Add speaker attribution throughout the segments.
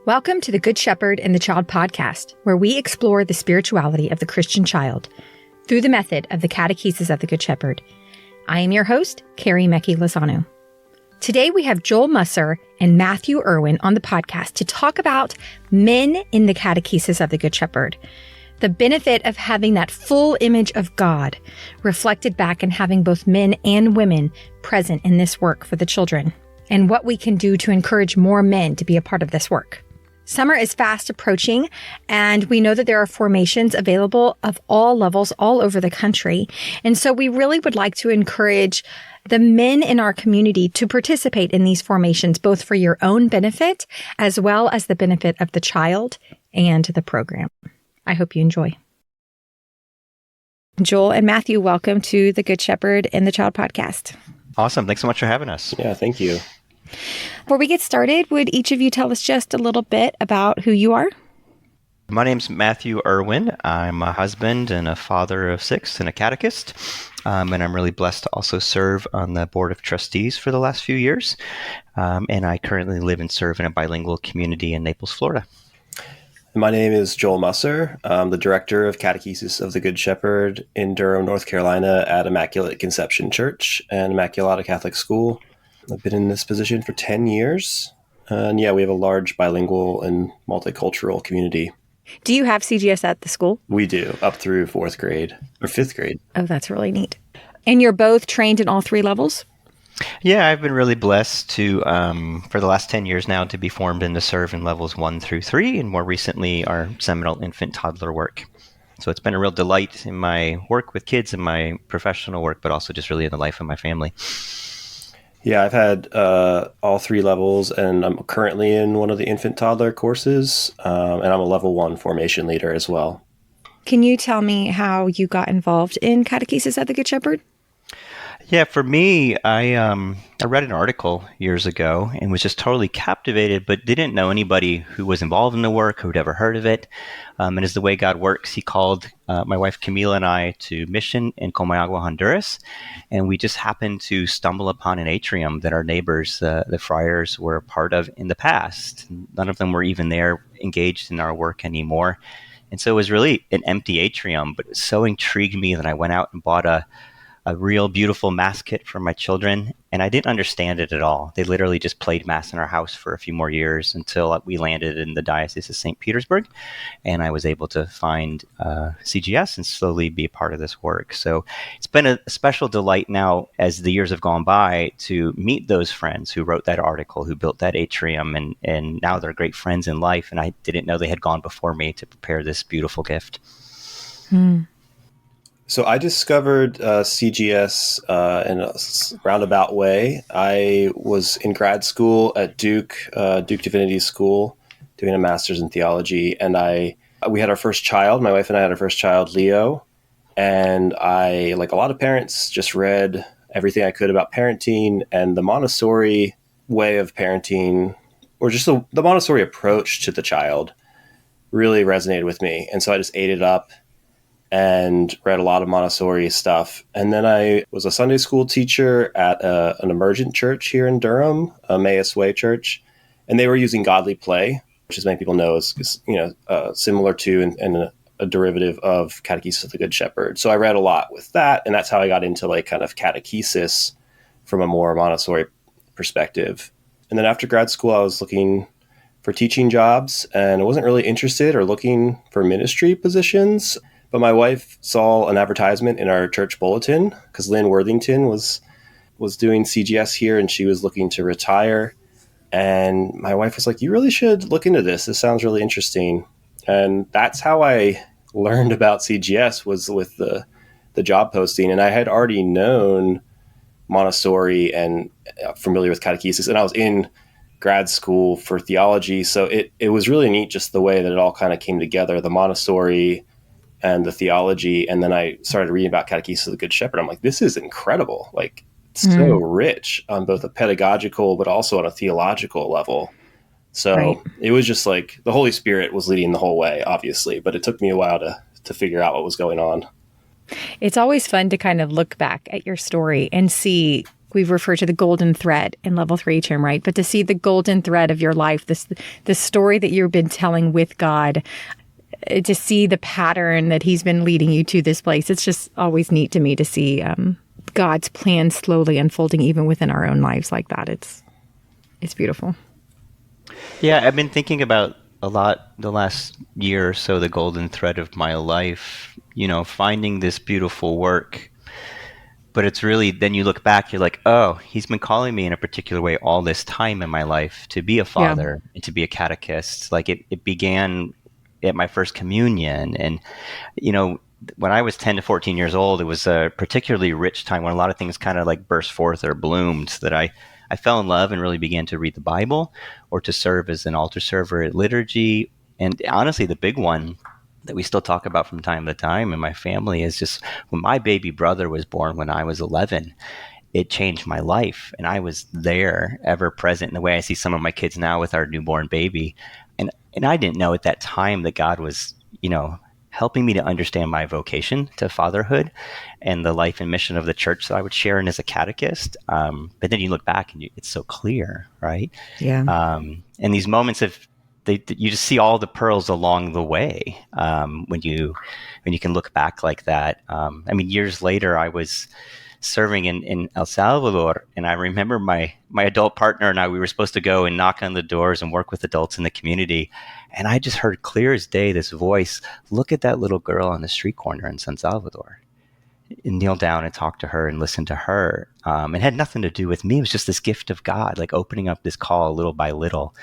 Speaker 1: Welcome to the Good Shepherd and the Child podcast, where we explore the spirituality of the Christian child through the method of the Catechesis of the Good Shepherd. I am your host, Carrie Mecki-Lozano. Today we have Joel Musser and Matthew Irwin on the podcast to talk about men in the Catechesis of the Good Shepherd, the benefit of having that full image of God reflected back and having both men and women present in this work for the children, and what we can do to encourage more men to be a part of this work. Summer is fast approaching, and we know that there are formations available of all levels all over the country. And so we really would like to encourage the men in our community to participate in these formations, both for your own benefit, as well as the benefit of the child and the program. I hope you enjoy. Joel and Matthew, welcome to the Good Shepherd and the Child podcast.
Speaker 2: Awesome. Thanks so much for having us.
Speaker 3: Yeah, thank you.
Speaker 1: Before we get started, would each of you tell us just a little bit about who you are?
Speaker 2: My name's Matthew Irwin. I'm a husband and a father of 6 and a catechist. And I'm really blessed to also serve on the Board of Trustees for the last few years. And I currently live and serve in a bilingual community in Naples, Florida.
Speaker 3: My name is Joel Musser. I'm the Director of Catechesis of the Good Shepherd in Durham, North Carolina at Immaculate Conception Church and Immaculata Catholic School. I've been in this position for 10 years. And yeah, we have a large bilingual and multicultural community.
Speaker 1: Do you have CGS at the school?
Speaker 3: We do, up through 4th grade or 5th grade.
Speaker 1: Oh, that's really neat. And you're both trained in all 3 levels?
Speaker 2: Yeah, I've been really blessed to, for the last 10 years now, to be formed and to serve in levels 1 through 3, and more recently our seminal infant-toddler work. So it's been a real delight in my work with kids and my professional work, but also just really in the life of my family.
Speaker 3: Yeah, I've had all 3 levels, and I'm currently in one of the infant-toddler courses, and I'm a level 1 formation leader as well.
Speaker 1: Can you tell me how you got involved in Catechesis at the Good Shepherd?
Speaker 2: Yeah, for me, I read an article years ago and was just totally captivated, but didn't know anybody who was involved in the work, who'd ever heard of it. And as the way God works, he called my wife Camila and I to mission in Comayagua, Honduras. And we just happened to stumble upon an atrium that our neighbors, the friars, were a part of in the past. None of them were even there engaged in our work anymore. And so it was really an empty atrium, but it so intrigued me that I went out and bought a real beautiful mass kit for my children, and I didn't understand it at all. They literally just played mass in our house for a few more years until we landed in the Diocese of St. Petersburg, and I was able to find CGS and slowly be a part of this work. So it's been a special delight now as the years have gone by to meet those friends who wrote that article, who built that atrium, and now they're great friends in life, and I didn't know they had gone before me to prepare this beautiful gift.
Speaker 3: So I discovered CGS in a roundabout way. I was in grad school at Duke Divinity School doing a master's in theology. And we had our first child. My wife and I had our first child, Leo. And I, like a lot of parents, just read everything I could about parenting, and the Montessori way of parenting, or just the Montessori approach to the child, really resonated with me. And so I just ate it up and read a lot of Montessori stuff. And then I was a Sunday school teacher at an emergent church here in Durham, Emmaus Way church. And they were using godly play, which as many people know is similar to and a derivative of Catechesis of the Good Shepherd. So I read a lot with that. And that's how I got into like kind of catechesis from a more Montessori perspective. And then after grad school, I was looking for teaching jobs, and I wasn't really interested or looking for ministry positions. But my wife saw an advertisement in our church bulletin because Lynn Worthington was doing CGS here, and she was looking to retire. And my wife was like, "You really should look into this. This sounds really interesting." And that's how I learned about CGS, was with the job posting. And I had already known Montessori and familiar with catechesis, and I was in grad school for theology. So it was really neat just the way that it all kind of came together, the Montessori and the theology. And then I started reading about Catechesis of the Good Shepherd. I'm like, this is incredible. Like, it's so rich on both a pedagogical, but also on a theological level. So It was just like the Holy Spirit was leading the whole way, obviously, but it took me a while to figure out what was going on.
Speaker 1: It's always fun to kind of look back at your story and see we've referred to the golden thread in level 3 term, right? But to see the golden thread of your life, this story that you've been telling with God, to see the pattern that he's been leading you to this place, it's just always neat to me to see God's plan slowly unfolding even within our own lives like that. It's beautiful.
Speaker 2: Yeah, I've been thinking about a lot the last year or so, the golden thread of my life, finding this beautiful work. But it's really, then you look back, you're like, oh, he's been calling me in a particular way all this time in my life to be a father and to be a catechist. Like it began at my first communion. And, when I was 10 to 14 years old, it was a particularly rich time when a lot of things kind of like burst forth or bloomed, that I fell in love and really began to read the Bible or to serve as an altar server at liturgy. And honestly, the big one that we still talk about from time to time in my family is just when my baby brother was born when I was 11, it changed my life. And I was there, ever present, in the way I see some of my kids now with our newborn baby. And I didn't know at that time that God was, helping me to understand my vocation to fatherhood and the life and mission of the church that I would share in as a catechist. But then you look back and it's so clear, right?
Speaker 1: Yeah.
Speaker 2: And these moments you just see all the pearls along the way when you can look back like that. Years later, I was serving in El Salvador, and I remember my adult partner and I, we were supposed to go and knock on the doors and work with adults in the community. And I just heard clear as day this voice, look at that little girl on the street corner in San Salvador. And kneel down and talk to her and listen to her. It had nothing to do with me. It was just this gift of God, like opening up this call little by little.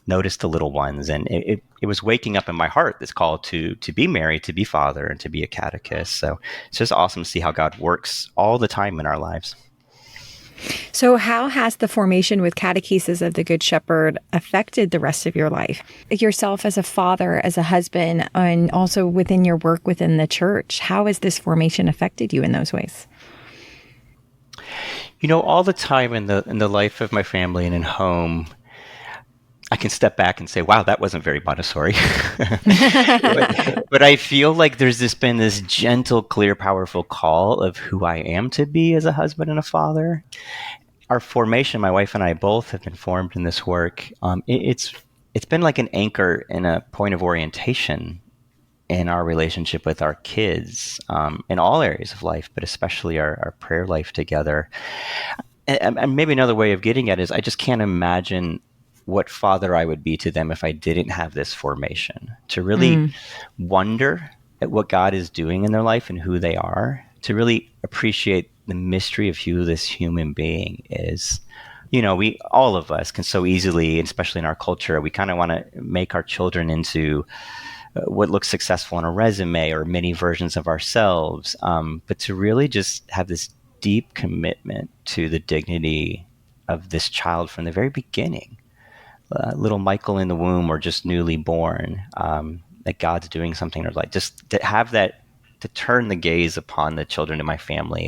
Speaker 2: Notice the little ones, and it was waking up in my heart this call to be married, to be father, and to be a catechist. So it's just awesome to see how God works all the time in our lives.
Speaker 1: So how has the formation with Catechesis of the Good Shepherd affected the rest of your life? Yourself as a father, as a husband, and also within your work within the church, how has this formation affected you in those ways?
Speaker 2: All the time in the life of my family and in home, I can step back and say, wow, that wasn't very Montessori. but I feel like there's been this gentle, clear, powerful call of who I am to be as a husband and a father. Our formation, my wife and I both have been formed in this work. It's been like an anchor and a point of orientation in our relationship with our kids in all areas of life, but especially our prayer life together. And maybe another way of getting at it is I just can't imagine what father I would be to them if I didn't have this formation, to really wonder at what God is doing in their life and who they are, to really appreciate the mystery of who this human being is. All of us can so easily, especially in our culture, we kind of want to make our children into what looks successful on a resume or many versions of ourselves. But to really just have this deep commitment to the dignity of this child from the very beginning. Little Michael in the womb or just newly born, that God's doing something, or like just to have that, to turn the gaze upon the children in my family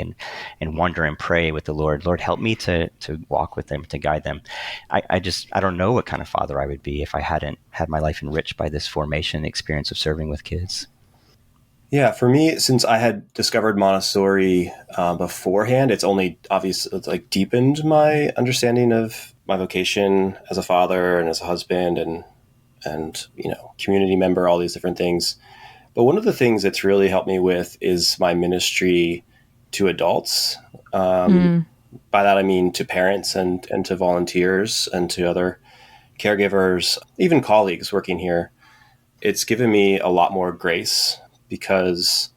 Speaker 2: and wonder and pray with the Lord, help me to walk with them, to guide them. I don't know what kind of father I would be if I hadn't had my life enriched by this formation experience of serving with kids.
Speaker 3: Yeah, for me, since I had discovered Montessori beforehand, it's like deepened my understanding of my vocation as a father and as a husband and community member, all these different things. But one of the things that's really helped me with is my ministry to adults. By that I mean to parents and to volunteers and to other caregivers, even colleagues working here. It's given me a lot more grace, because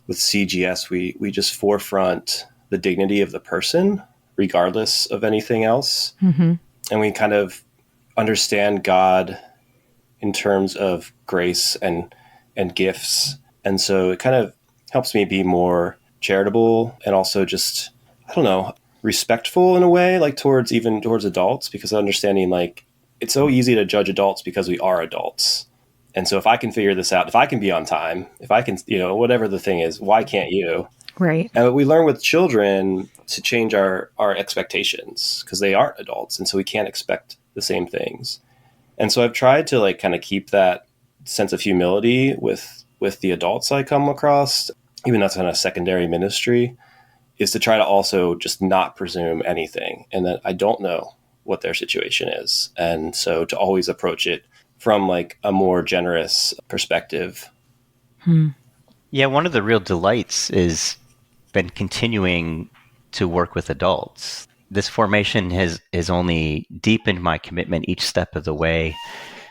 Speaker 3: with CGS, we just forefront the dignity of the person, regardless of anything else. Mm-hmm. And we kind of understand God in terms of grace and gifts. And so it kind of helps me be more charitable and also just, respectful in a way, like towards adults, because understanding like it's so easy to judge adults because we are adults. And so if I can figure this out, if I can be on time, if I can, whatever the thing is, why can't you?
Speaker 1: Right.
Speaker 3: And we learn with children to change our expectations, because they aren't adults. And so we can't expect the same things. And so I've tried to like kind of keep that sense of humility with the adults I come across, even that's kind of secondary ministry, is to try to also just not presume anything, and that I don't know what their situation is. And so to always approach it from like a more generous perspective.
Speaker 2: Yeah, one of the real delights is been continuing to work with adults. This formation has only deepened my commitment each step of the way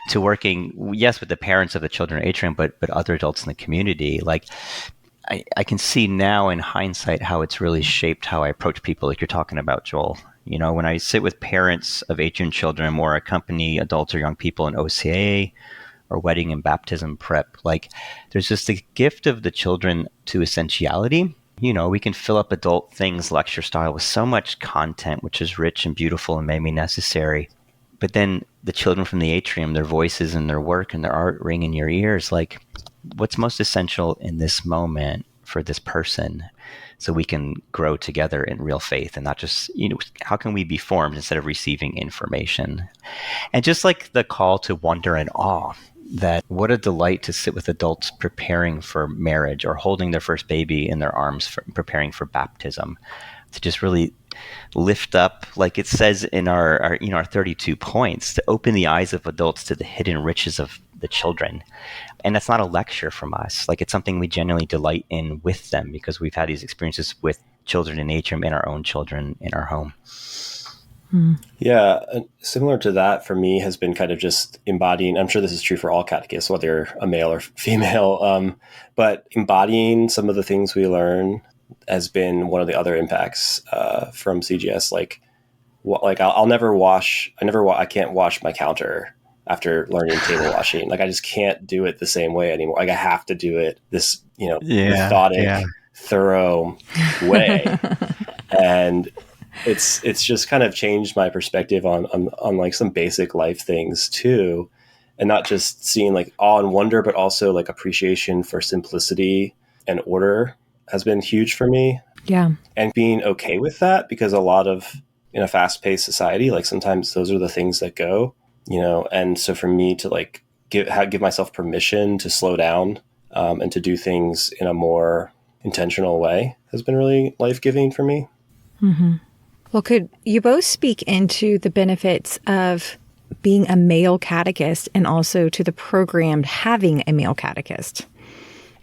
Speaker 2: to working, yes, with the parents of the children at Atrium, but other adults in the community. Like I can see now in hindsight how it's really shaped how I approach people, like you're talking about, Joel. You know, when I sit with parents of Atrium children or accompany adults or young people in OCA or wedding and baptism prep, like there's just the gift of the children to essentiality. You know, we can fill up adult things lecture style with so much content, which is rich and beautiful and maybe necessary. But then the children from the atrium, their voices and their work and their art ring in your ears. Like, what's most essential in this moment for this person so we can grow together in real faith and not just, you know, how can we be formed instead of receiving information? And just like the call to wonder and awe, that what a delight to sit with adults preparing for marriage or holding their first baby in their arms, preparing for baptism, to just really lift up, like it says in our 32 points, to open the eyes of adults to the hidden riches of the children. And that's not a lecture from us. Like, it's something we genuinely delight in with them because we've had these experiences with children in Atrium and our own children in our home.
Speaker 3: Yeah, similar to that for me has been kind of just embodying, I'm sure this is true for all catechists, whether you're a male or female, but embodying some of the things we learn has been one of the other impacts from CGS. I can't wash my counter after learning table washing. Like, I just can't do it the same way anymore. Like, I have to do it this, methodic, thorough way. And it's just kind of changed my perspective on like some basic life things too. And not just seeing like awe and wonder, but also like appreciation for simplicity and order has been huge for me.
Speaker 1: Yeah.
Speaker 3: And being okay with that, because a lot of, in a fast-paced society, like sometimes those are the things that go, and so for me to like give myself permission to slow down and to do things in a more intentional way has been really life-giving for me.
Speaker 1: Mm-hmm. Well, could you both speak into the benefits of being a male catechist and also to the program having a male catechist?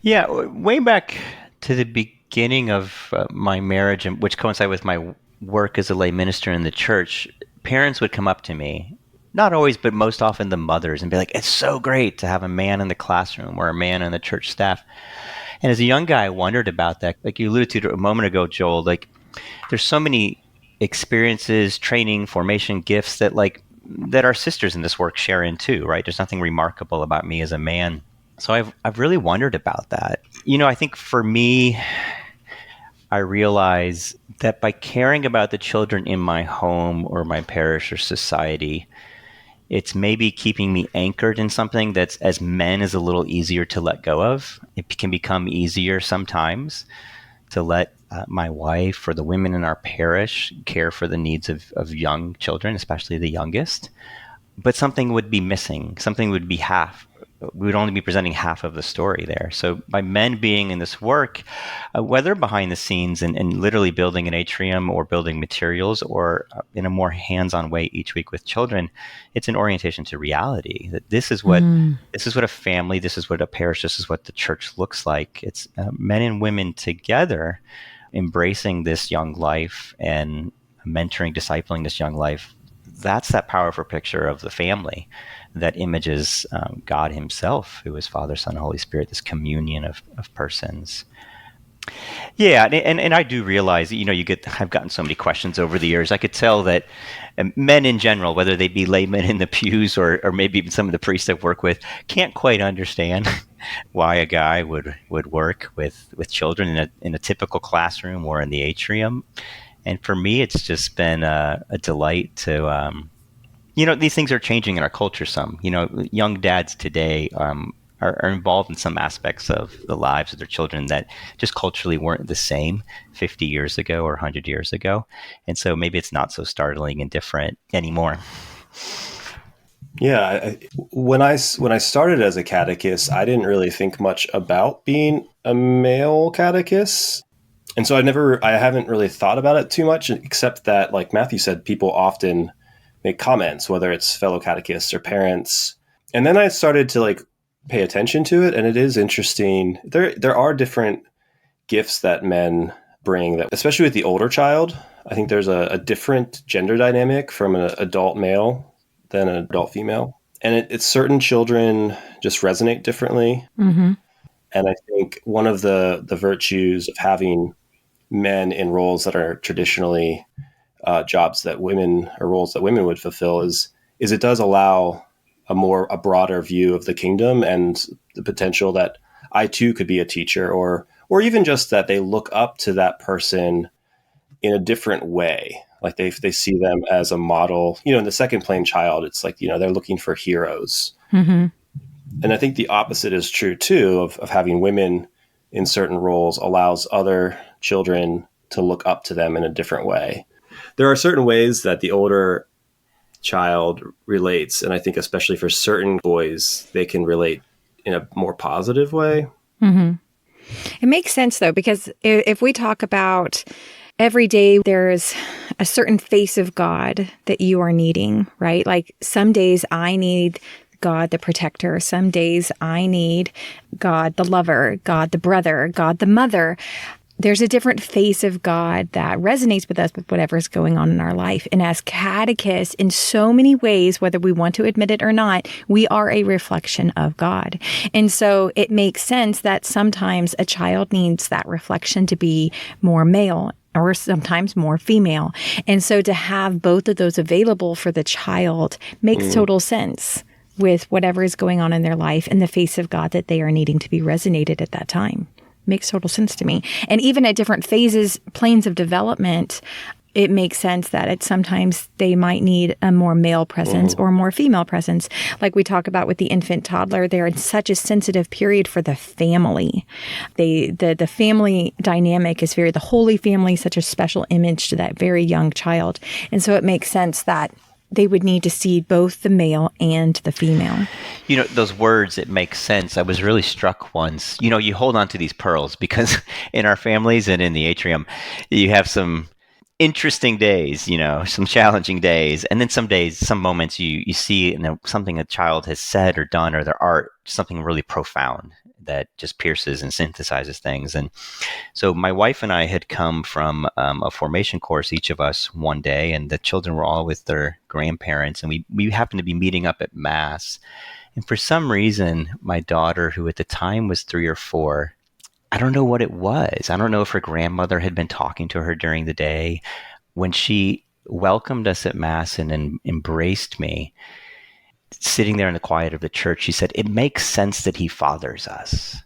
Speaker 2: Yeah, way back to the beginning of my marriage, which coincided with my work as a lay minister in the church, parents would come up to me, not always, but most often the mothers, and be like, it's so great to have a man in the classroom or a man in the church staff. And as a young guy, I wondered about that. Like you alluded to a moment ago, Joel, like there's so many experiences, training, formation, gifts that our sisters in this work share in too, right? There's nothing remarkable about me as a man. So I've really wondered about that. I think for me, I realize that by caring about the children in my home or my parish or society, it's maybe keeping me anchored in something that's, as men, is a little easier to let go of. It can become easier sometimes to let my wife or the women in our parish care for the needs of young children, especially the youngest. But something would be missing. Something would be half. We would only be presenting half of the story there. So by men being in this work, whether behind the scenes and literally building an atrium or building materials or in a more hands-on way each week with children, it's an orientation to reality. That this is what a family, this is what a parish, this is what the church looks like. It's men and women together embracing this young life and mentoring, discipling this young life. That's that powerful picture of the family that images God himself, who is Father, Son, Holy Spirit, this communion of persons. Yeah, and I do realize, I've gotten so many questions over the years. I could tell that men in general, whether they be laymen in the pews or maybe even some of the priests I've worked with, can't quite understand why a guy would work with children in a typical classroom or in the atrium. And for me, it's just been a delight to, these things are changing in our culture some. Young dads today are involved in some aspects of the lives of their children that just culturally weren't the same 50 years ago or 100 years ago. And so maybe it's not so startling and different anymore.
Speaker 3: Yeah, when I started as a catechist, I didn't really think much about being a male catechist. And so I haven't really thought about it too much, except that, like Matthew said, people often make comments, whether it's fellow catechists or parents. And then I started to like pay attention to it. And it is interesting. There are different gifts that men bring, that, especially with the older child. I think there's a different gender dynamic from an adult male than an adult female. And it's certain children just resonate differently.
Speaker 1: Mm-hmm.
Speaker 3: And I think one of the virtues of having men in roles that are traditionally jobs that women, or roles that women would fulfill, is it does allow a broader view of the kingdom, and the potential that I too could be a teacher, or even just that they look up to that person in a different way. Like they see them as a model. In the second plane child, it's like, they're looking for heroes.
Speaker 1: Mm-hmm.
Speaker 3: And I think the opposite is true too, of having women in certain roles allows other children to look up to them in a different way. There are certain ways that the older child relates, and I think especially for certain boys, they can relate in a more positive way.
Speaker 1: Mm-hmm. It makes sense, though, because if we talk about every day, there's a certain face of God that you are needing, right? Like some days I need God the protector. Some days I need God the lover, God the brother, God the mother. There's a different face of God that resonates with us with whatever's going on in our life. And as catechists, in so many ways, whether we want to admit it or not, we are a reflection of God. And so it makes sense that sometimes a child needs that reflection to be more male, or sometimes more female. And so to have both of those available for the child makes total sense with whatever is going on in their life and the face of God that they are needing to be resonated at that time. Makes total sense to me. And even at different phases, planes of development, it makes sense that sometimes they might need a more male presence or more female presence. Like we talk about with the infant-toddler, they're in such a sensitive period for the family. The family dynamic is the Holy Family is such a special image to that very young child. And so it makes sense that they would need to see both the male and the female.
Speaker 2: Those words, it makes sense. I was really struck once. You hold on to these pearls because in our families and in the atrium, you have some interesting days, some challenging days. And then some days, some moments you see something a child has said or done, or their art, something really profound that just pierces and synthesizes things. And so my wife and I had come from a formation course, each of us one day, and the children were all with their grandparents, and we happened to be meeting up at Mass. And for some reason, my daughter, who at the time was 3 or 4, I don't know what it was. I don't know if her grandmother had been talking to her during the day. When she welcomed us at Mass and embraced me, sitting there in the quiet of the church, she said, "It makes sense that he fathers us."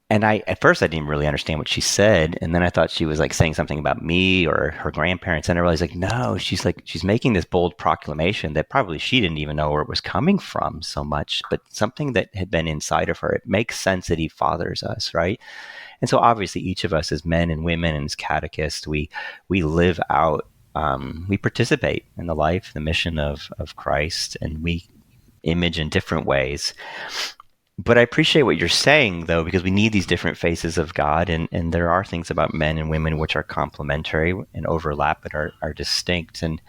Speaker 2: And at first I didn't really understand what she said. And then I thought she was like saying something about me or her grandparents. And I realized no, she's making this bold proclamation that probably she didn't even know where it was coming from so much, but something that had been inside of her. It makes sense that he fathers us, right? And so obviously each of us as men and women and as catechists, we live out, we participate in the life, the mission of Christ, and we image in different ways. But I appreciate what you're saying, though, because we need these different faces of God, and there are things about men and women which are complementary and overlap but are distinct. And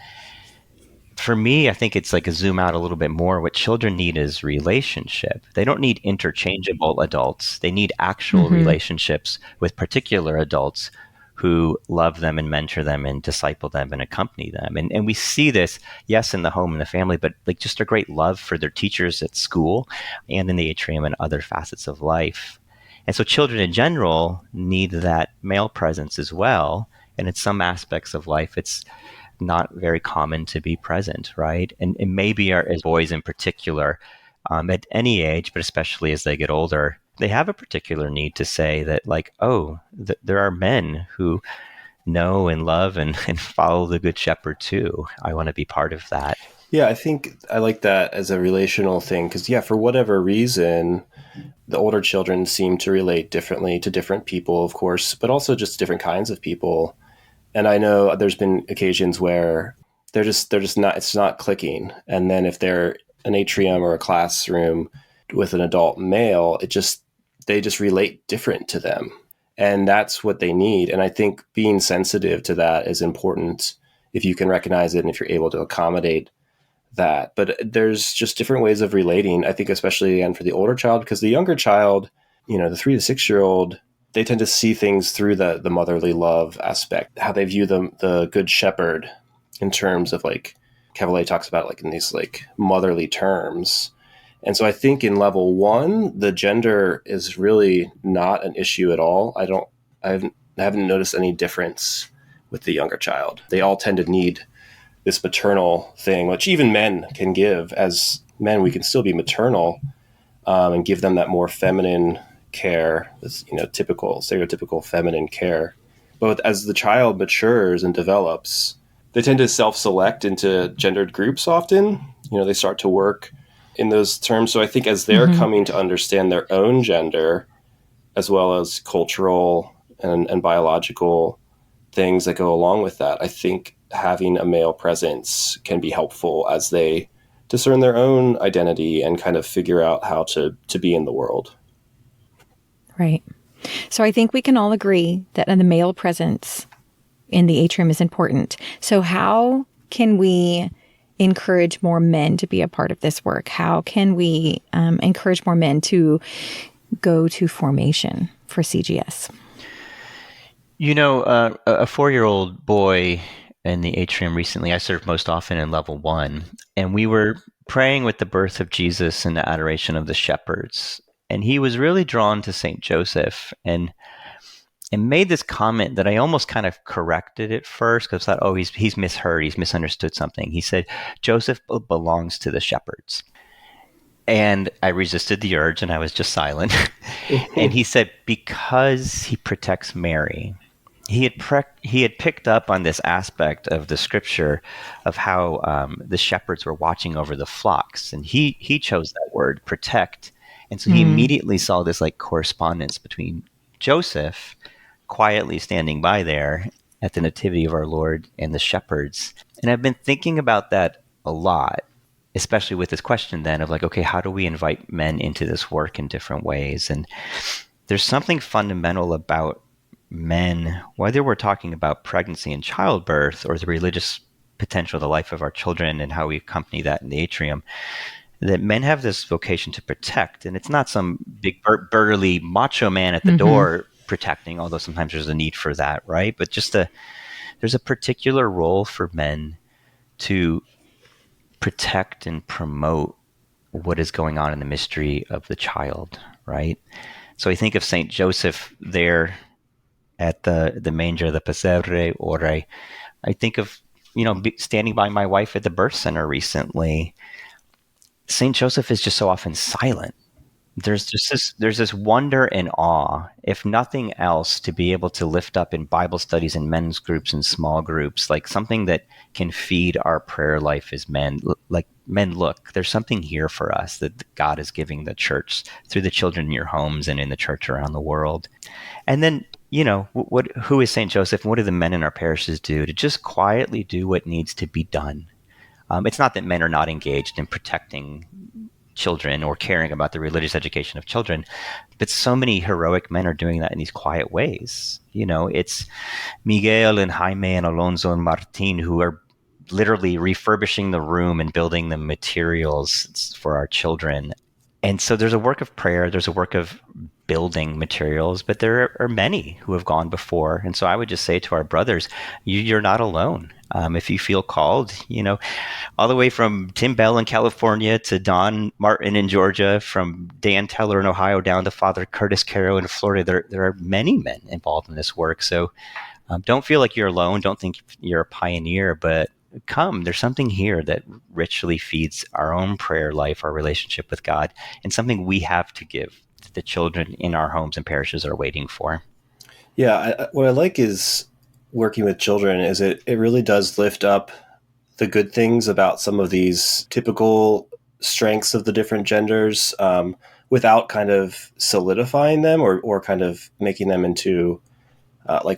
Speaker 2: for me, I think it's like a zoom out a little bit more. What children need is relationship. They don't need interchangeable adults. They need actual relationships with particular adults who love them and mentor them and disciple them and accompany them. And we see this, yes, in the home and the family, but like just a great love for their teachers at school and in the atrium and other facets of life. And so children in general need that male presence as well. And in some aspects of life, it's not very common to be present, right? And maybe as boys in particular, at any age, but especially as they get older, they have a particular need to say that, like, there are men who know and love and follow the Good Shepherd too. I want to be part of that.
Speaker 3: Yeah, I think I like that as a relational thing because, for whatever reason, the older children seem to relate differently to different people, of course, but also just different kinds of people. And I know there's been occasions where they're just not, it's not clicking. And then if they're an atrium or a classroom with an adult male, they just relate different to them. And that's what they need. And I think being sensitive to that is important if you can recognize it and if you're able to accommodate that. But there's just different ways of relating, I think, especially again for the older child, because the younger child, the 3 to 6 year old, they tend to see things through the motherly love aspect, how they view the good shepherd in terms of like Cavalier talks about in these motherly terms. And so I think in level 1, the gender is really not an issue at all. I haven't noticed any difference with the younger child. They all tend to need this maternal thing, which even men can give. As men, we can still be maternal and give them that more feminine care, this typical, stereotypical feminine care. But as the child matures and develops, they tend to self-select into gendered groups often. They start to work in those terms. So I think as they're coming to understand their own gender, as well as cultural and biological things that go along with that, I think having a male presence can be helpful as they discern their own identity and kind of figure out how to be in the world.
Speaker 1: Right. So I think we can all agree that the male presence in the atrium is important. So how can we encourage more men to be a part of this work? How can we encourage more men to go to formation for CGS?
Speaker 2: A 4-year-old boy in the atrium recently, I served most often in level 1, and we were praying with the birth of Jesus and the adoration of the shepherds. And he was really drawn to St. Joseph and made this comment that I almost kind of corrected at first because I thought, he's misheard, he's misunderstood something. He said, Joseph belongs to the shepherds. And I resisted the urge and I was just silent. And he said, because he protects Mary. He had picked up on this aspect of the scripture of how the shepherds were watching over the flocks. And he chose that word, protect. And so he immediately saw this correspondence between Joseph quietly standing by there at the nativity of our Lord and the shepherds. And I've been thinking about that a lot, especially with this question then of okay, how do we invite men into this work in different ways? And there's something fundamental about men, whether we're talking about pregnancy and childbirth or the religious potential of the life of our children and how we accompany that in the atrium, that men have this vocation to protect. And it's not some big burly macho man at the door protecting, although sometimes there's a need for that, right? But there's a particular role for men to protect and promote what is going on in the mystery of the child, right? So I think of St. Joseph there at the manger, the pesebre, or I think of, standing by my wife at the birth center recently. St. Joseph is just so often silent. There's this wonder and awe, if nothing else, to be able to lift up in Bible studies in men's groups and small groups, something that can feed our prayer life as men. Men, look, there's something here for us that God is giving the church through the children in your homes and in the church around the world. And then, who is St. Joseph and what do the men in our parishes do to just quietly do what needs to be done? It's not that men are not engaged in protecting children or caring about the religious education of children, but so many heroic men are doing that in these quiet ways. It's Miguel and Jaime and Alonso and Martin who are literally refurbishing the room and building the materials for our children. And so there's a work of prayer, there's a work of building materials, but there are many who have gone before. And so I would just say to our brothers, you're not alone. If you feel called, all the way from Tim Bell in California to Don Martin in Georgia, from Dan Teller in Ohio down to Father Curtis Caro in Florida, there are many men involved in this work. So don't feel like you're alone. Don't think you're a pioneer, but come. There's something here that richly feeds our own prayer life, our relationship with God, and something we have to give that the children in our homes and parishes are waiting for.
Speaker 3: Yeah, what I like is working with children is it really does lift up the good things about some of these typical strengths of the different genders without kind of solidifying them or kind of making them into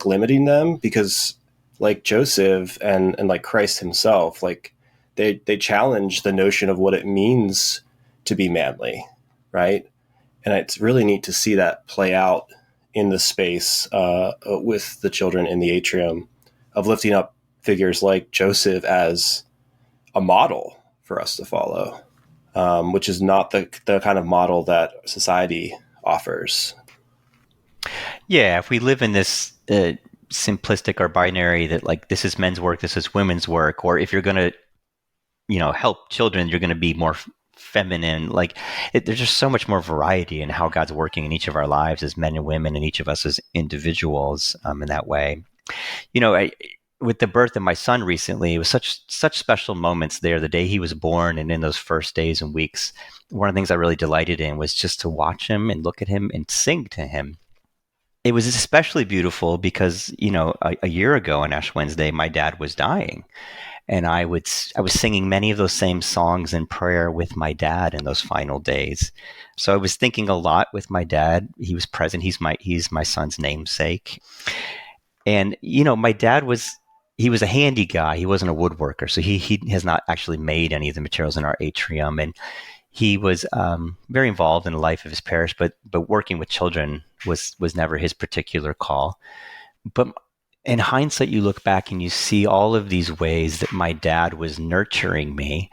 Speaker 3: limiting them, because like Joseph and like Christ himself, they challenge the notion of what it means to be manly, right? And it's really neat to see that play out in the space with the children in the atrium, of lifting up figures like Joseph as a model for us to follow, which is not the kind of model that society offers.
Speaker 2: Yeah, if we live in this simplistic or binary that like this is men's work, this is women's work, or if you're going to, help children, you're going to be more feminine. Like there's just so much more variety in how God's working in each of our lives as men and women, and each of us as individuals in that way. With the birth of my son recently, it was such special moments there. The day he was born and in those first days and weeks, one of the things I really delighted in was just to watch him and look at him and sing to him. It was especially beautiful because, a year ago on Ash Wednesday, my dad was dying. And I was singing many of those same songs in prayer with my dad in those final days. So I was thinking a lot with my dad. He was present. He's my son's namesake. And, my dad he was a handy guy. He wasn't a woodworker. So he has not actually made any of the materials in our atrium. And he was very involved in the life of his parish, but working with children was never his particular call. But in hindsight, you look back and you see all of these ways that my dad was nurturing me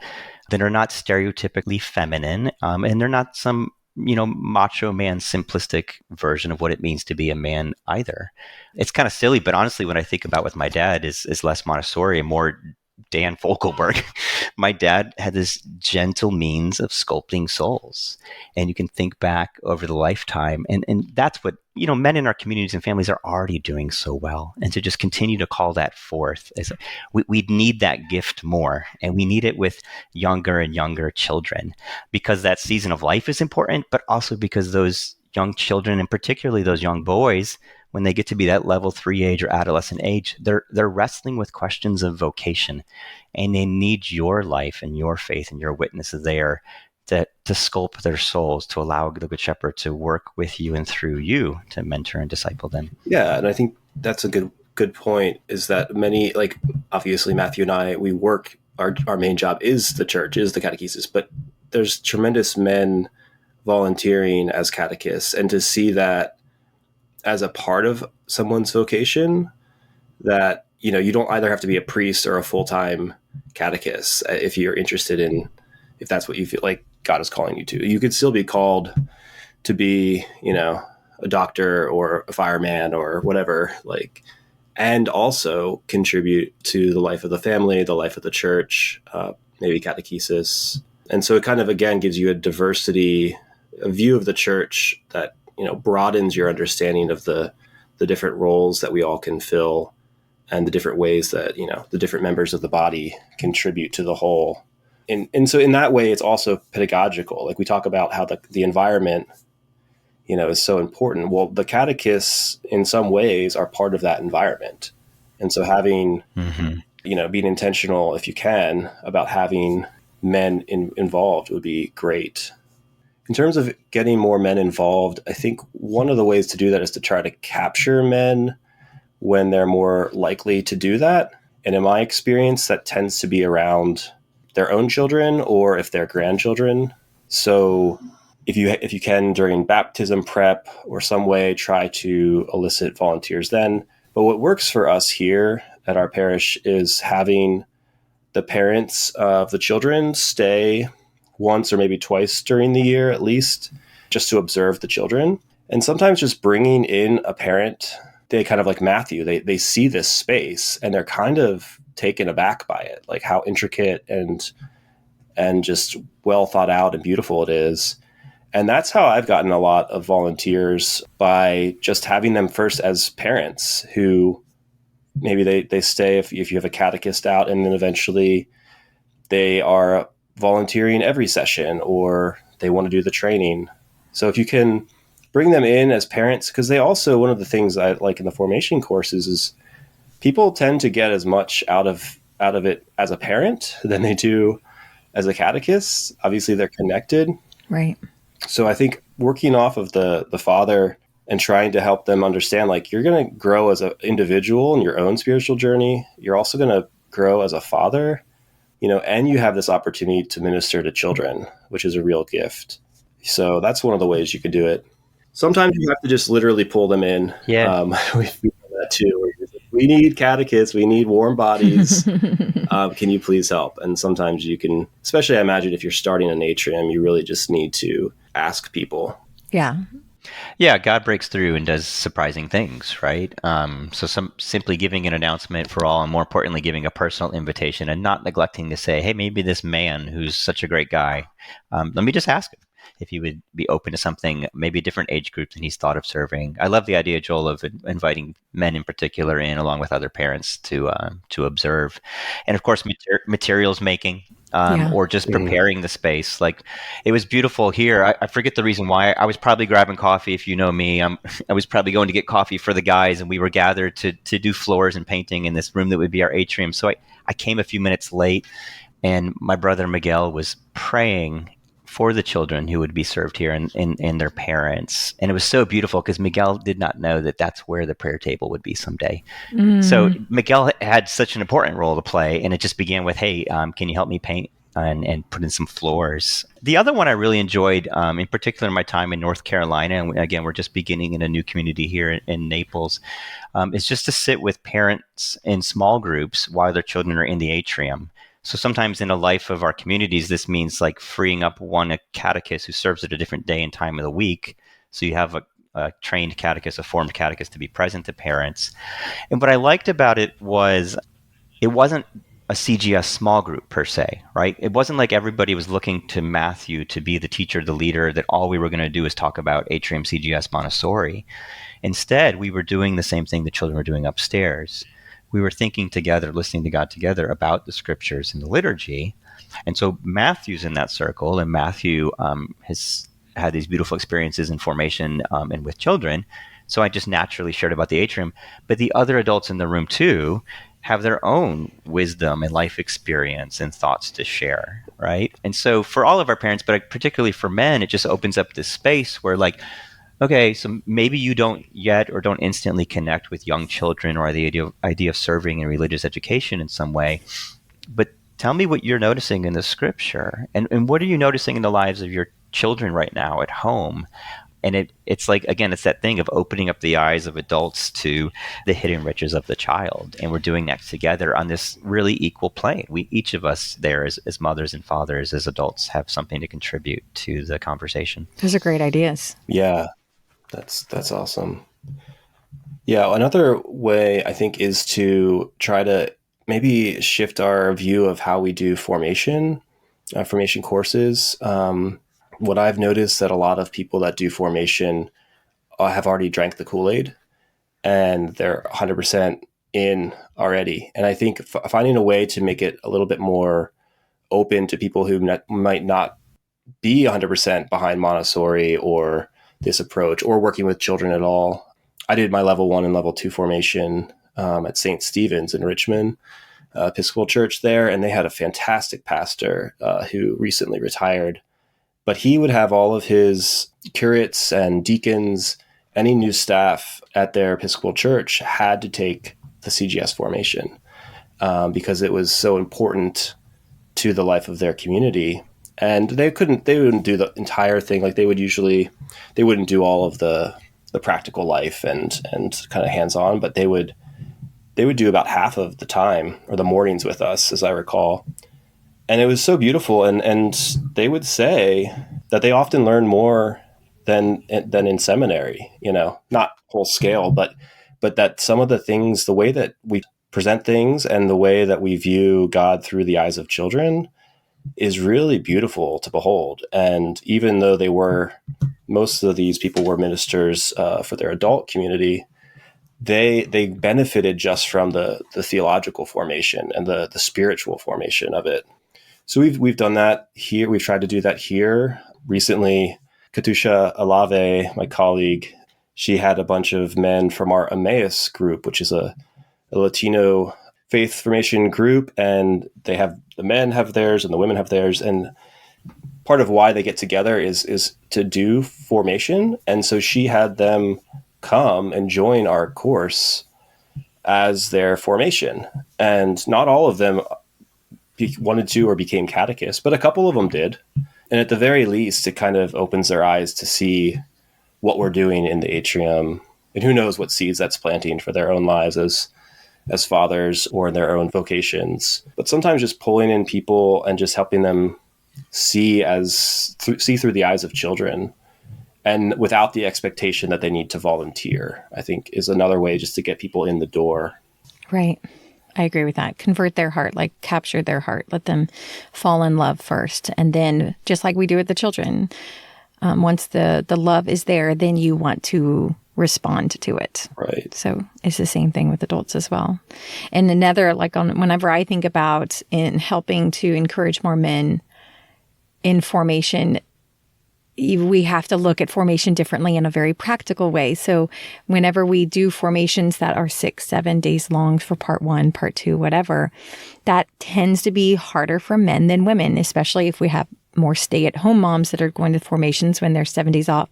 Speaker 2: that are not stereotypically feminine, and they're not some, macho man simplistic version of what it means to be a man either. It's kind of silly, but honestly, when I think about with my dad is less Montessori and more Dan Fogelberg. My dad had this gentle means of sculpting souls. And you can think back over the lifetime. And that's what, men in our communities and families are already doing so well. And to just continue to call that forth, we need that gift more. And we need it with younger and younger children, because that season of life is important, but also because those young children, and particularly those young boys, when they get to be that level 3 age or adolescent age, they're wrestling with questions of vocation, and they need your life and your faith and your witness there to sculpt their souls, to allow the Good Shepherd to work with you and through you to mentor and disciple them.
Speaker 3: Yeah, and I think that's a good point, is that many, like obviously Matthew and I, we work, our main job is the church, is the catechesis, but there's tremendous men volunteering as catechists, and to see that as a part of someone's vocation, that, you don't either have to be a priest or a full-time catechist if you're interested in, if that's what you feel like God is calling you to. You could still be called to be, a doctor or a fireman or whatever, and also contribute to the life of the family, the life of the church, maybe catechesis. And so it kind of, again, gives you a view of the church that, broadens your understanding of the different roles that we all can fill, and the different ways that, the different members of the body contribute to the whole. And so in that way, it's also pedagogical. Like we talk about how the environment, is so important. Well, the catechists in some ways are part of that environment. And so having, being intentional, if you can, about having men involved would be great. In terms of getting more men involved, I think one of the ways to do that is to try to capture men when they're more likely to do that. And in my experience, that tends to be around their own children or if they're grandchildren. So if you can, during baptism prep or some way, try to elicit volunteers then. But what works for us here at our parish is having the parents of the children stay once or maybe twice during the year at least, just to observe the children. And sometimes just bringing in a parent, they kind of like Matthew, they see this space and they're kind of taken aback by it, like how intricate and just well thought out and beautiful it is. And that's how I've gotten a lot of volunteers, by just having them first as parents who maybe they stay if you have a catechist out, and then eventually they are volunteering every session, or they want to do the training. So if you can bring them in as parents, because they also, one of the things I like in the formation courses is people tend to get as much out of it as a parent than they do as a catechist. Obviously they're connected.
Speaker 1: Right.
Speaker 3: So I think working off of the father and trying to help them understand, like, you're going to grow as an individual in your own spiritual journey. You're also going to grow as a father, and you have this opportunity to minister to children, which is a real gift. So that's one of the ways you could do it. Sometimes you have to just literally pull them in.
Speaker 2: Yeah.
Speaker 3: We've done that too. Where you're just like, we need catechists. We need warm bodies. Can you please help? And sometimes you can, especially I imagine if you're starting an atrium, you really just need to ask people.
Speaker 1: Yeah.
Speaker 2: Yeah, God breaks through and does surprising things, right? So simply giving an announcement for all, and more importantly, giving a personal invitation and not neglecting to say, hey, maybe this man who's such a great guy, let me just ask him if he would be open to something, maybe a different age group than he's thought of serving. I love the idea, Joel, of inviting men in particular in, along with other parents to observe. And of course, materials making. Or just preparing the space. Like, it was beautiful here. I forget the reason why. I was probably grabbing coffee. If you know me, I was probably going to get coffee for the guys, and we were gathered to do floors and painting in this room that would be our atrium. So I came a few minutes late, and my brother Miguel was praying for the children who would be served here and their parents. And it was so beautiful because Miguel did not know that that's where the prayer table would be someday. So Miguel had such an important role to play, and it just began with, hey, can you help me paint and put in some floors? The other one I really enjoyed, in particular my time in North Carolina, and again, we're just beginning in a new community here in Naples, is just to sit with parents in small groups while their children are in the atrium. So sometimes in the life of our communities, this means like freeing up a catechist who serves at a different day and time of the week. So you have a trained catechist, a formed catechist to be present to parents. And what I liked about it was it wasn't a CGS small group per se, right? It wasn't like everybody was looking to Matthew to be the teacher, the leader, that all we were going to do is talk about Atrium, CGS, Montessori. Instead, we were doing the same thing the children were doing upstairs. We were thinking together, listening to God together about the scriptures and the liturgy. And so Matthew's in that circle, and Matthew has had these beautiful experiences in formation and with children. So I just naturally shared about the atrium. But the other adults in the room too have their own wisdom and life experience and thoughts to share, right? And so for all of our parents, but particularly for men, it just opens up this space where, like, okay, so maybe you don't yet or don't instantly connect with young children or the idea of serving in religious education in some way, but tell me what you're noticing in the scripture, and what are you noticing in the lives of your children right now at home? And it's like, again, it's that thing of opening up the eyes of adults to the hidden riches of the child. And we're doing that together on this really equal plane. Each of us there as mothers and fathers, as adults, have something to contribute to the conversation.
Speaker 1: Those are great ideas.
Speaker 3: Yeah, that's awesome. Yeah, another way I think is to try to maybe shift our view of how we do formation courses. What I've noticed that a lot of people that do formation have already drank the Kool-Aid, and they're 100% in already. And I think finding a way to make it a little bit more open to people who might not be 100% behind Montessori or this approach or working with children at all. I did my level 1 and level 2 formation at St. Stephen's in Richmond, Episcopal Church there, and they had a fantastic pastor who recently retired. But he would have all of his curates and deacons, any new staff at their Episcopal church had to take the CGS formation because it was so important to the life of their community. And they wouldn't do the entire thing. Like they wouldn't do all of the practical life and kind of hands-on, but they would do about half of the time or the mornings with us, as I recall. And it was so beautiful. And they would say that they often learn more than in seminary, not whole scale, but that some of the things, the way that we present things and the way that we view God through the eyes of children is really beautiful to behold. And even though most of these people were ministers for their adult community, they benefited just from the theological formation and the spiritual formation of it. So we've done that here. We've tried to do that here. Recently, Katusha Alave, my colleague, she had a bunch of men from our Emmaus group, which is a Latino faith formation group, and the men have theirs and the women have theirs. And part of why they get together is to do formation. And so she had them come and join our course as their formation. And not all of them wanted to or became catechists, but a couple of them did. And at the very least, it kind of opens their eyes to see what we're doing in the atrium, and who knows what seeds that's planting for their own lives as fathers or in their own vocations. But sometimes just pulling in people and just helping them see through the eyes of children, and without the expectation that they need to volunteer, I think is another way just to get people in the door.
Speaker 1: Right. I agree with that. Convert their heart, like capture their heart. Let them fall in love first. And then just like we do with the children, once the love is there, then you want to respond to it.
Speaker 3: Right.
Speaker 1: So it's the same thing with adults as well. And another, whenever I think about in helping to encourage more men in formation, we have to look at formation differently in a very practical way. So whenever we do formations that are 6-7 days long for part 1, part 2, whatever, that tends to be harder for men than women, especially if we have more stay-at-home moms that are going to formations when they're 7 days off,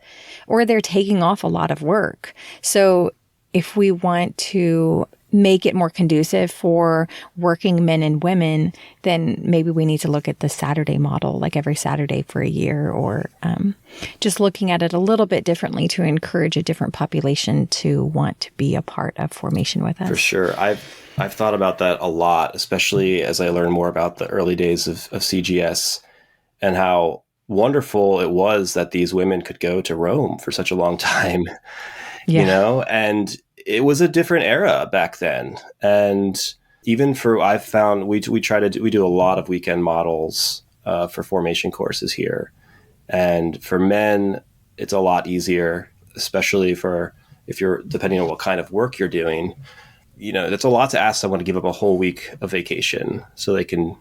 Speaker 1: or they're taking off a lot of work. So if we want to make it more conducive for working men and women, then maybe we need to look at the Saturday model, like every Saturday for a year, or just looking at it a little bit differently to encourage a different population to want to be a part of formation with us.
Speaker 3: For sure. I've thought about that a lot, especially as I learn more about the early days of CGS and how wonderful it was that these women could go to Rome for such a long time, and it was a different era back then. And even I've found we do a lot of weekend models for formation courses here. And for men, it's a lot easier, especially if you're, depending on what kind of work you're doing, it's a lot to ask someone to give up a whole week of vacation so they can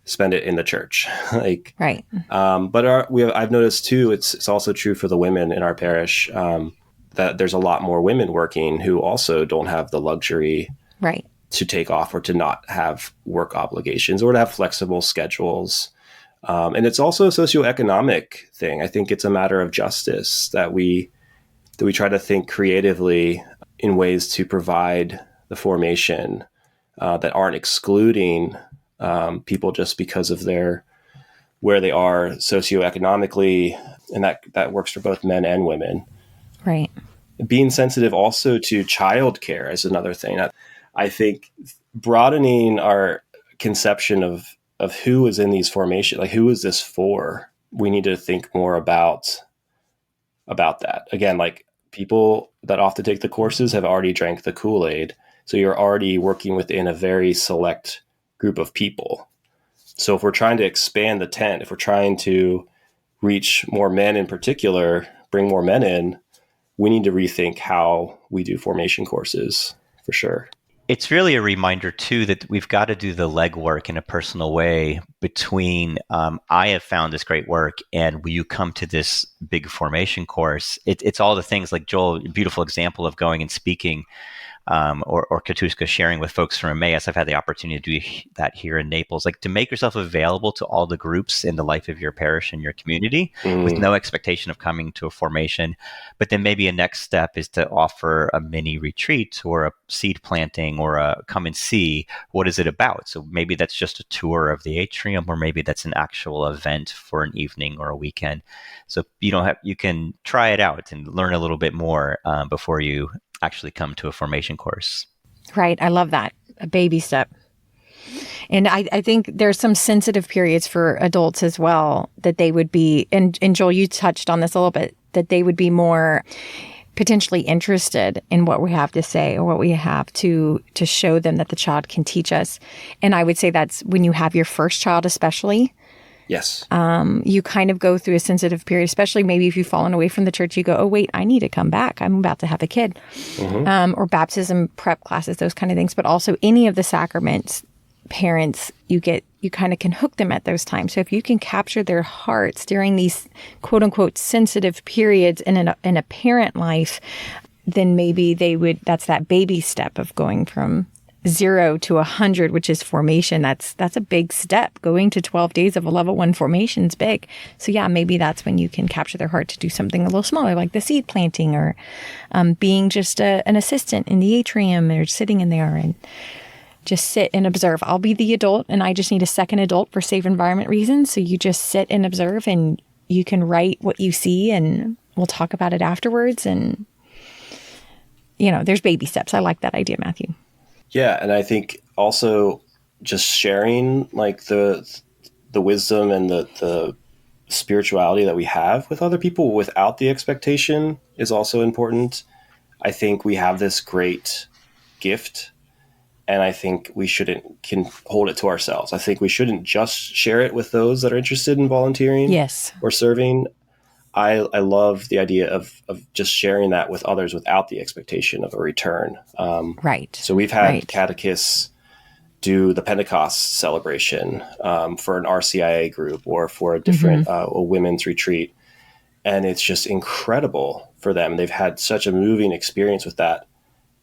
Speaker 3: spend it in the church.
Speaker 1: Right.
Speaker 3: But I've noticed too, it's also true for the women in our parish, that there's a lot more women working who also don't have the luxury to take off or to not have work obligations or to have flexible schedules. And it's also a socioeconomic thing. I think it's a matter of justice that we try to think creatively in ways to provide the formation that aren't excluding people just because of where they are socioeconomically, and that works for both men and women.
Speaker 1: Right.
Speaker 3: Being sensitive also to childcare is another thing. I think broadening our conception of who is in these formations, like who is this for? We need to think more about that. Again, like people that often take the courses have already drank the Kool-Aid. So you're already working within a very select group of people. So if we're trying to expand the tent, if we're trying to reach more men in particular, bring more men in, we need to rethink how we do formation courses, for sure.
Speaker 2: It's really a reminder, too, that we've got to do the legwork in a personal way between I have found this great work and will you come to this big formation course? It's all the things like Joel, a beautiful example of going and speaking or Katuska sharing with folks from Emmaus. I've had the opportunity to do that here in Naples, like to make yourself available to all the groups in the life of your parish and your community with no expectation of coming to a formation. But then maybe a next step is to offer a mini retreat or a seed planting or a come and see what is it about. So maybe that's just a tour of the atrium, or maybe that's an actual event for an evening or a weekend. So you can try it out and learn a little bit more before you actually come to a formation course.
Speaker 1: Right. I love that. A baby step. And I think there's some sensitive periods for adults as well that they would be, and Joel, you touched on this a little bit, that they would be more potentially interested in what we have to say or what we have to show them that the child can teach us. And I would say that's when you have your first child, especially.
Speaker 3: Yes.
Speaker 1: You kind of go through a sensitive period, especially maybe if you've fallen away from the church, you go, oh, wait, I need to come back. I'm about to have a kid. Or baptism prep classes, those kind of things. But also any of the sacraments, parents, you kind of can hook them at those times. So if you can capture their hearts during these quote unquote sensitive periods in a parent life, then maybe that's that baby step of going from 0 to 100, which is formation. That's a big step. Going to 12 days of a level 1 formation is big. So yeah, maybe that's when you can capture their heart to do something a little smaller, like the seed planting or being just an assistant in the atrium or sitting in there and just sit and observe. I'll be the adult and I just need a second adult for safe environment reasons. So you just sit and observe and you can write what you see and we'll talk about it afterwards. And, you know, there's baby steps. I like that idea, Matthew.
Speaker 3: Yeah. And I think also just sharing like the wisdom and the spirituality that we have with other people without the expectation is also important. I think we have this great gift, and I think we can hold it to ourselves. I think we shouldn't just share it with those that are interested in volunteering or serving. I love the idea of just sharing that with others without the expectation of a return.
Speaker 1: Right.
Speaker 3: So we've had catechists do the Pentecost celebration for an RCIA group or for a different a women's retreat. And it's just incredible for them. They've had such a moving experience with that.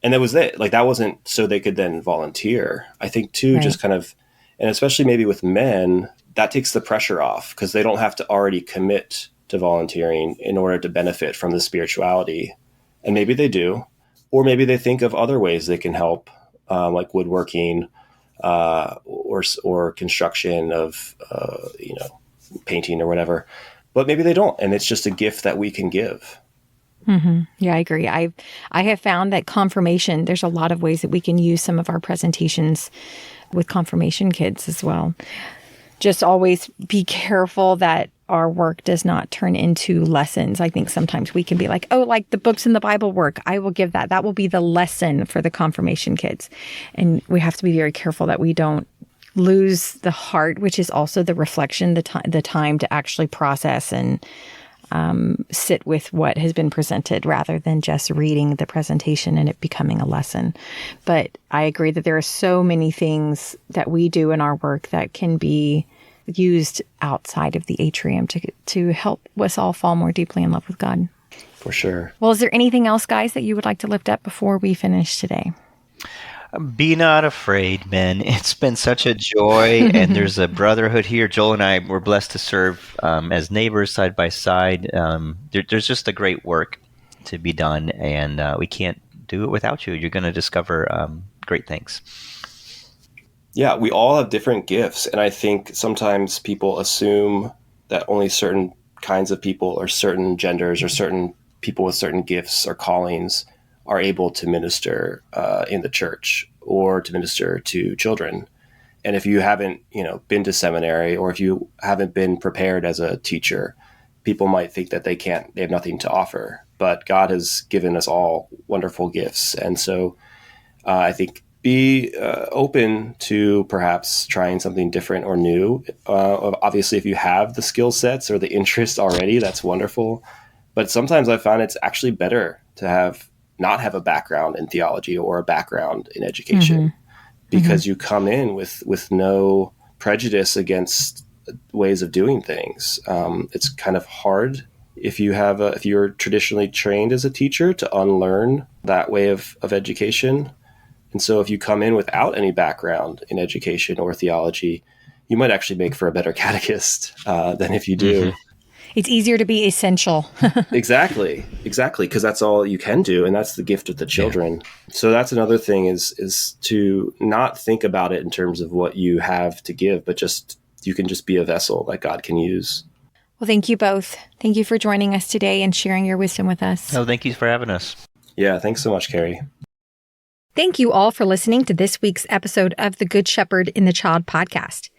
Speaker 3: And that was it. Like, that wasn't so they could then volunteer. I think too, just kind of, and especially maybe with men, that takes the pressure off because they don't have to already commit to volunteering in order to benefit from the spirituality. And maybe they do, or maybe they think of other ways they can help, like woodworking, or construction of, painting or whatever, but maybe they don't. And it's just a gift that we can give.
Speaker 1: Mm-hmm. Yeah, I agree. I have found that confirmation, there's a lot of ways that we can use some of our presentations with confirmation kids as well. Just always be careful that our work does not turn into lessons. I think sometimes we can be like, oh, like the books in the Bible work, I will give that. That will be the lesson for the confirmation kids. And we have to be very careful that we don't lose the heart, which is also the reflection, the time to actually process and sit with what has been presented rather than just reading the presentation and it becoming a lesson. But I agree that there are so many things that we do in our work that can be used outside of the atrium to help us all fall more deeply in love with God.
Speaker 3: For sure.
Speaker 1: Well, is there anything else, guys, that you would like to lift up before we finish today?
Speaker 2: Be not afraid, men. It's been such a joy, and there's a brotherhood here. Joel and I were blessed to serve as neighbors side by side. There's just a great work to be done, and we can't do it without you. You're going to discover great things.
Speaker 3: Yeah, we all have different gifts, and I think sometimes people assume that only certain kinds of people or certain genders or certain people with certain gifts or callings are able to minister in the church or to minister to children. And if you haven't, been to seminary, or if you haven't been prepared as a teacher, people might think that they have nothing to offer. But God has given us all wonderful gifts. And so I think be open to perhaps trying something different or new. Obviously, if you have the skill sets or the interest already, that's wonderful. But sometimes I find it's actually better to not have a background in theology or a background in education, because you come in with no prejudice against ways of doing things. It's kind of hard if you're traditionally trained as a teacher to unlearn that way of education. And so if you come in without any background in education or theology, you might actually make for a better catechist than if you do.
Speaker 1: Mm-hmm. It's easier to be essential.
Speaker 3: Exactly. Because that's all you can do. And that's the gift of the children. Yeah. So that's another thing is to not think about it in terms of what you have to give, but you can just be a vessel that God can use.
Speaker 1: Well, thank you both. Thank you for joining us today and sharing your wisdom with us.
Speaker 2: Oh, thank you for having us.
Speaker 3: Yeah, thanks so much, Carrie.
Speaker 1: Thank you all for listening to this week's episode of the Good Shepherd in the Child podcast.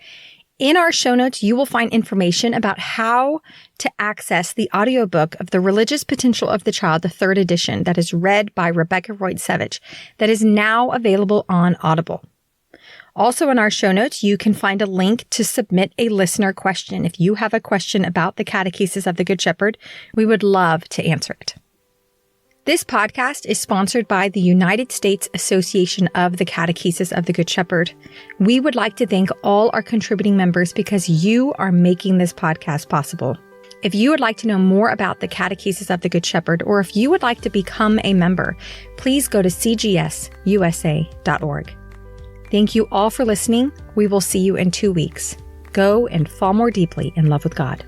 Speaker 1: In our show notes, you will find information about how to access the audiobook of The Religious Potential of the Child, the 3rd edition, that is read by Rebecca Roitsevich, that is now available on Audible. Also in our show notes, you can find a link to submit a listener question. If you have a question about the Catechesis of the Good Shepherd, we would love to answer it. This podcast is sponsored by the United States Association of the Catechesis of the Good Shepherd. We would like to thank all our contributing members because you are making this podcast possible. If you would like to know more about the Catechesis of the Good Shepherd, or if you would like to become a member, please go to CGSUSA.org. Thank you all for listening. We will see you in 2 weeks. Go and fall more deeply in love with God.